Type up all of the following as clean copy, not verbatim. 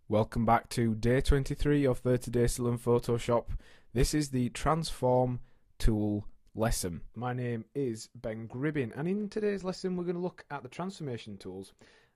Welcome back to day 23 of 30 Days to Learn Photoshop. This is the Transform tool lesson. My name is Ben Gribbin, and in today's lesson we're going to look at the transformation tools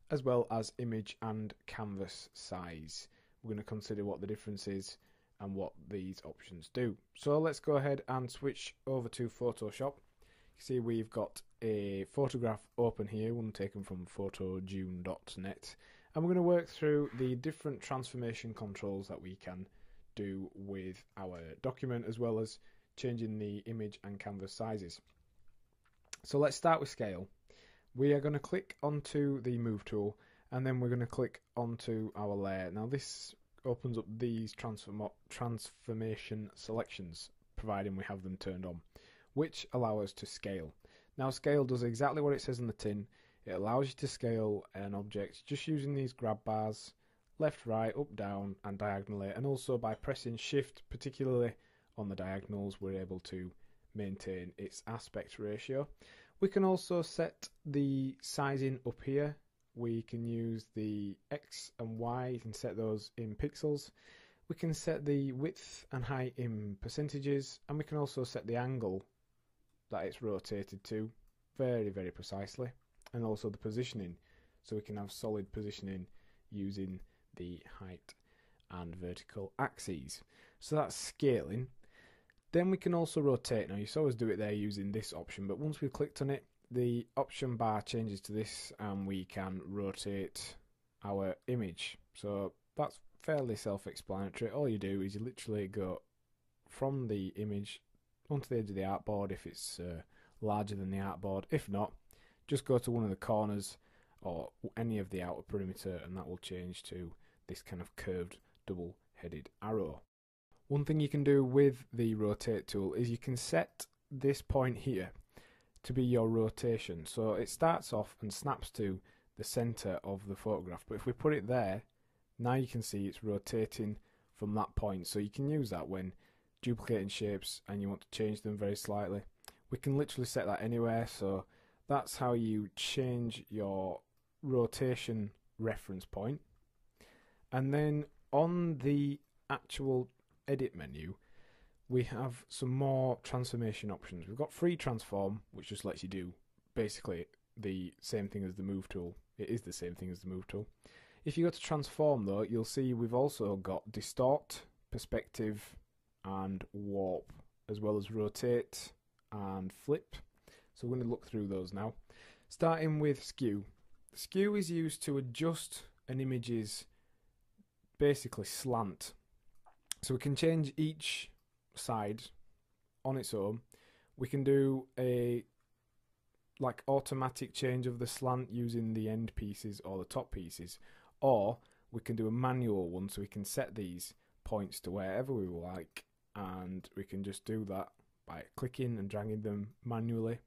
as well as image and canvas size. We're going to consider what the difference is and what these options do. So let's go ahead and switch over to Photoshop. You see we've got a photograph open here, one taken from photojune.net. And we're going to work through the different transformation controls that we can do with our document, as well as changing the image and canvas sizes. So let's start with scale. We are going to click onto the move tool, and then we're going to click onto our layer. Now this opens up these transformation selections, providing we have them turned on, which allow us to scale. Now scale does exactly what it says on the tin. It allows you to scale an object just using these grab bars, left, right, up, down and diagonally, and also by pressing shift, particularly on the diagonals, we're able to maintain its aspect ratio. We can also set the sizing up here. We can use the X and Y, you can set those in pixels. We can set the width and height in percentages, and we can also set the angle that it's rotated to very, very precisely. And also the positioning, so we can have solid positioning using the height and vertical axes. So that's scaling. Then we can also rotate. Now you saw us do it there using this option, but once we've clicked on it, the option bar changes to this and we can rotate our image. So that's fairly self-explanatory. All you do is you literally go from the image onto the edge of the artboard if it's larger than the artboard. If not, just go to one of the corners or any of the outer perimeter, and that will change to this kind of curved double-headed arrow. One thing you can do with the rotate tool is you can set this point here to be your rotation. So it starts off and snaps to the center of the photograph, but if we put it there, now you can see it's rotating from that point. So you can use that when duplicating shapes and you want to change them very slightly. We can literally set that anywhere, so that's how you change your rotation reference point. And then on the actual edit menu, we have some more transformation options. We've got free transform, which just lets you do basically the same thing as the move tool. It is the same thing as the move tool. If you go to transform though, you'll see we've also got distort, perspective and warp, as well as rotate and flip. So we're going to look through those now. Starting with skew. Skew is used to adjust an image's basically slant. So we can change each side on its own. We can do a like automatic change of the slant using the end pieces or the top pieces, or we can do a manual one, so we can set these points to wherever we like, and we can just do that by clicking and dragging them manually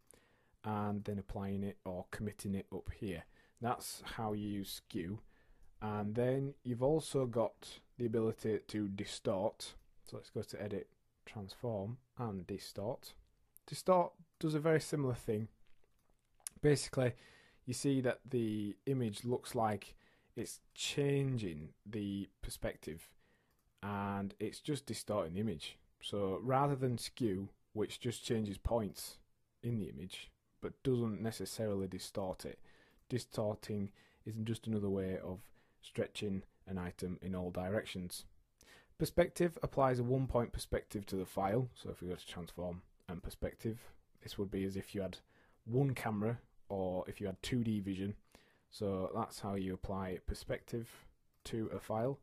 and then applying it or committing it up here. That's how you use skew. And then you've also got the ability to distort. So let's go to edit, transform and distort. Distort does a very similar thing. Basically you see that the image looks like it's changing the perspective and it's just distorting the image. So rather than skew, which just changes points in the image but doesn't necessarily distort it, distorting is just another way of stretching an item in all directions. Perspective applies a 1-point perspective to the file. So if we go to transform and perspective, this would be as if you had one camera or if you had 2D vision. So that's how you apply perspective to a file.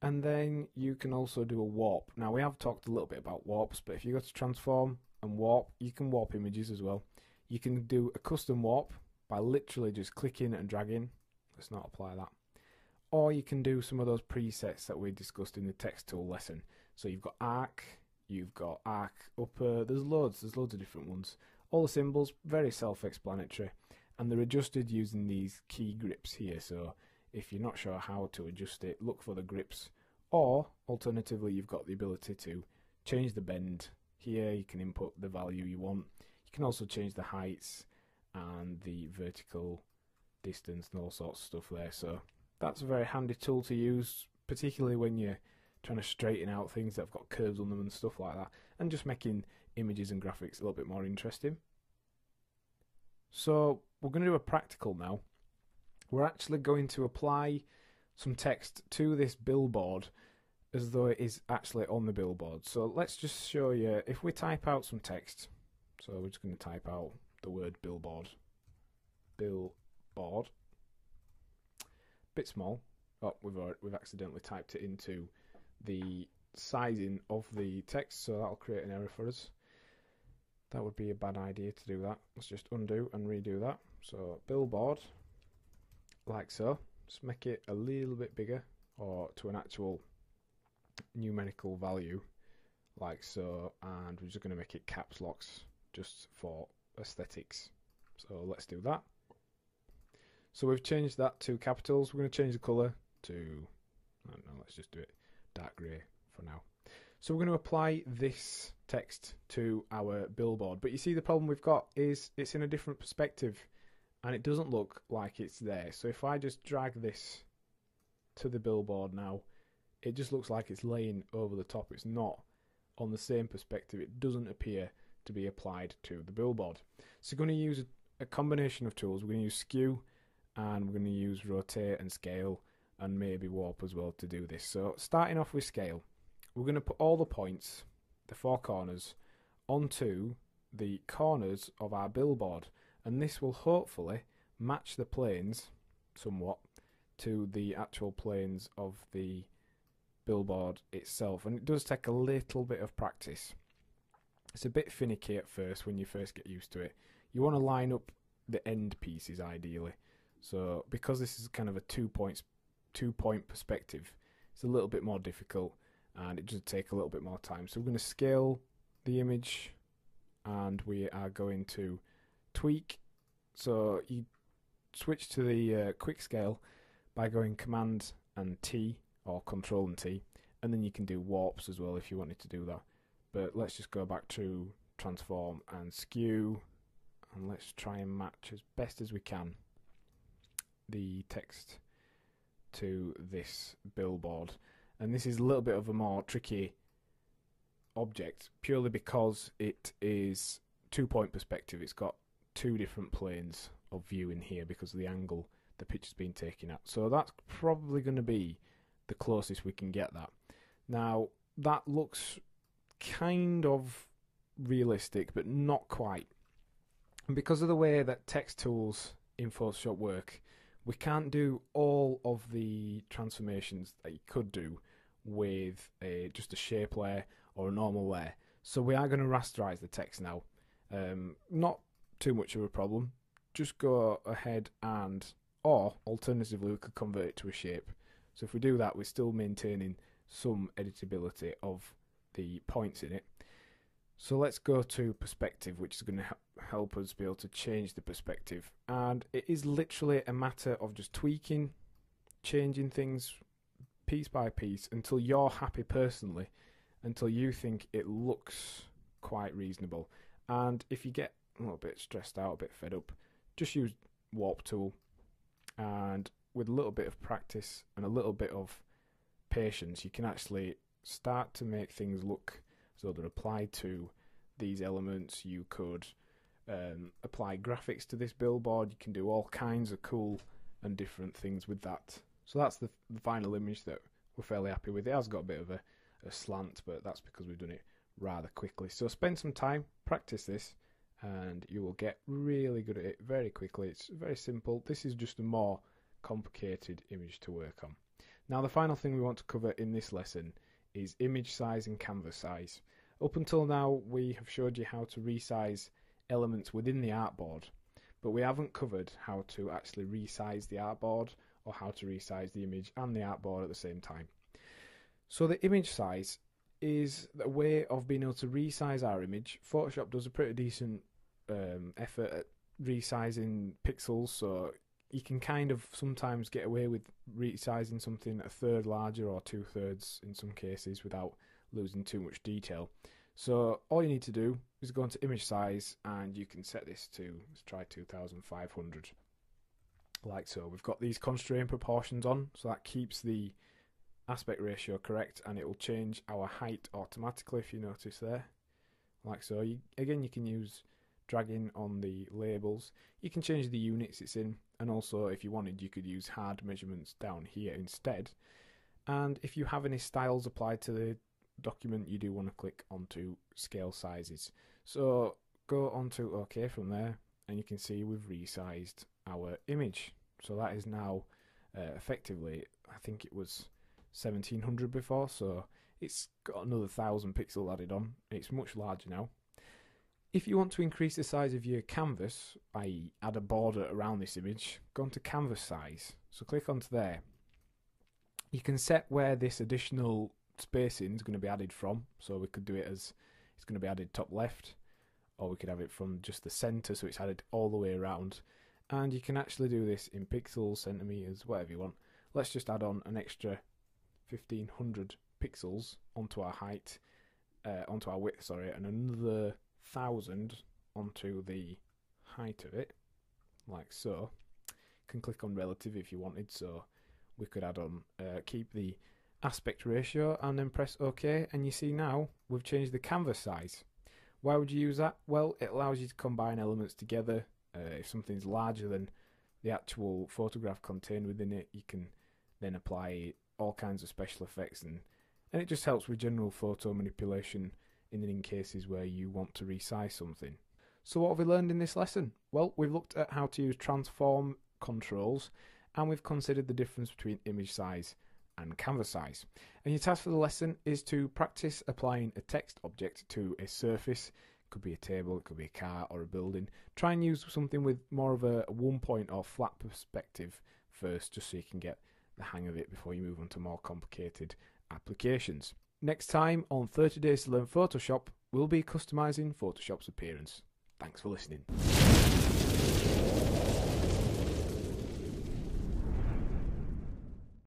And then you can also do a warp. Now we have talked a little bit about warps, but if you go to transform and warp, you can warp images as well. You can do a custom warp by literally just clicking and dragging. Let's not apply that. Or you can do some of those presets that we discussed in the text tool lesson. So you've got arc, you've got arc upper, there's loads of different ones. All the symbols, very self-explanatory, and they're adjusted using these key grips here. So if you're not sure how to adjust it, look for the grips. Or alternatively, you've got the ability to change the bend. Here you can input the value you want. You can also change the heights and the vertical distance and all sorts of stuff there. So that's a very handy tool to use particularly when you're trying to straighten out things that have got curves on them and stuff like that, and just making images and graphics a little bit more interesting. So we're going to do a practical now. We're actually going to apply some text to this billboard as though it is actually on the billboard. So let's just show you, if we type out some text, so we're just going to type out the word billboard. Billboard. Bit small. Oh, we've accidentally typed it into the sizing of the text, so that'll create an error for us. That would be a bad idea to do that. Let's just undo and redo that. So billboard, like so. Just make it a little bit bigger, or to an actual numerical value, like so. And we're just going to make it caps locks just for aesthetics. So let's do that. So we've changed that to capitals. We're going to change the colour to, I don't know, let's just do it dark grey for now. So we're going to apply this text to our billboard. But you see, the problem we've got is it's in a different perspective and it doesn't look like it's there. So if I just drag this to the billboard now, it just looks like it's laying over the top. It's not on the same perspective. It doesn't appear to be applied to the billboard. So we're going to use a combination of tools. We're going to use skew, and we're going to use rotate and scale, and maybe warp as well to do this. So starting off with scale, we're going to put all the points, the four corners, onto the corners of our billboard, and this will hopefully match the planes somewhat to the actual planes of the billboard itself. And it does take a little bit of practice. It's a bit finicky at first when you first get used to it. You want to line up the end pieces ideally. So because this is kind of a 2-point perspective, it's a little bit more difficult and it does take a little bit more time. So we're going to scale the image and we are going to tweak. So you switch to the quick scale by going Command and T or Control and T, and then you can do warps as well if you wanted to do that. But let's just go back to transform and skew, and let's try and match as best as we can the text to this billboard. And this is a little bit of a more tricky object purely because it is 2-point perspective. It's got 2 different planes of view in here because of the angle the picture's been taken at. So that's probably going to be the closest we can get that. Now that looks kind of realistic but not quite. And because of the way that text tools in Photoshop work, we can't do all of the transformations that you could do with just a shape layer or a normal layer. So we are going to rasterize the text now. Not too much of a problem. Just go ahead and, or alternatively, we could convert it to a shape. So if we do that, we're still maintaining some editability of the points in it. So let's go to perspective, which is going to help us be able to change the perspective. And it is literally a matter of just tweaking, changing things piece by piece until you're happy personally, until you think it looks quite reasonable. And if you get a little bit stressed out, a bit fed up, just use warp tool, and with a little bit of practice and a little bit of patience, you can actually start to make things look so they're applied to these elements. You could apply graphics to this billboard. You can do all kinds of cool and different things with that. So that's the final image that we're fairly happy with. It has got a bit of a slant, but that's because we've done it rather quickly. So spend some time, practice this, and you will get really good at it very quickly. It's very simple. This is just a more complicated image to work on. Now the final thing we want to cover in this lesson is image size and canvas size. Up until now we have showed you how to resize elements within the artboard, but we haven't covered how to actually resize the artboard or how to resize the image and the artboard at the same time. So the image size is a way of being able to resize our image. Photoshop does a pretty decent effort at resizing pixels, so you can kind of sometimes get away with resizing something a third larger or 2/3 in some cases without losing too much detail. So all you need to do is go into image size and you can set this to, let's try 2500, like so. We've got these constraint proportions on, so that keeps the aspect ratio correct, and it will change our height automatically, if you notice there, like so. Again, you can use dragging on the labels. You can change the units it's in, and also if you wanted you could use hard measurements down here instead. And if you have any styles applied to the document, you do want to click onto scale sizes. So go onto OK from there, and you can see we've resized our image. So that is now effectively, I think it was 1700 before, so it's got another 1000 pixels added on. It's much larger now. If you want to increase the size of your canvas, i.e. add a border around this image, go onto canvas size. So click onto there. You can set where this additional spacing is going to be added from. So we could do it as it's going to be added top left, or we could have it from just the center, so it's added all the way around. And you can actually do this in pixels, centimeters, whatever you want. Let's just add on an extra 1500 pixels onto our height, onto our width, sorry, and another 1000 onto the height of it, like so. You can click on relative if you wanted, so we could add on, keep the aspect ratio, and then press OK, and you see now we've changed the canvas size. Why would you use that? Well, it allows you to combine elements together. If something's larger than the actual photograph contained within it, you can then apply all kinds of special effects, and it just helps with general photo manipulation in cases where you want to resize something. So what have we learned in this lesson? Well, we've looked at how to use transform controls, and we've considered the difference between image size and canvas size. And your task for the lesson is to practice applying a text object to a surface. It could be a table, it could be a car or a building. Try and use something with more of a one point or flat perspective first, just so you can get the hang of it before you move on to more complicated applications. Next time on 30 Days to Learn Photoshop, we'll be customizing Photoshop's appearance. Thanks for listening.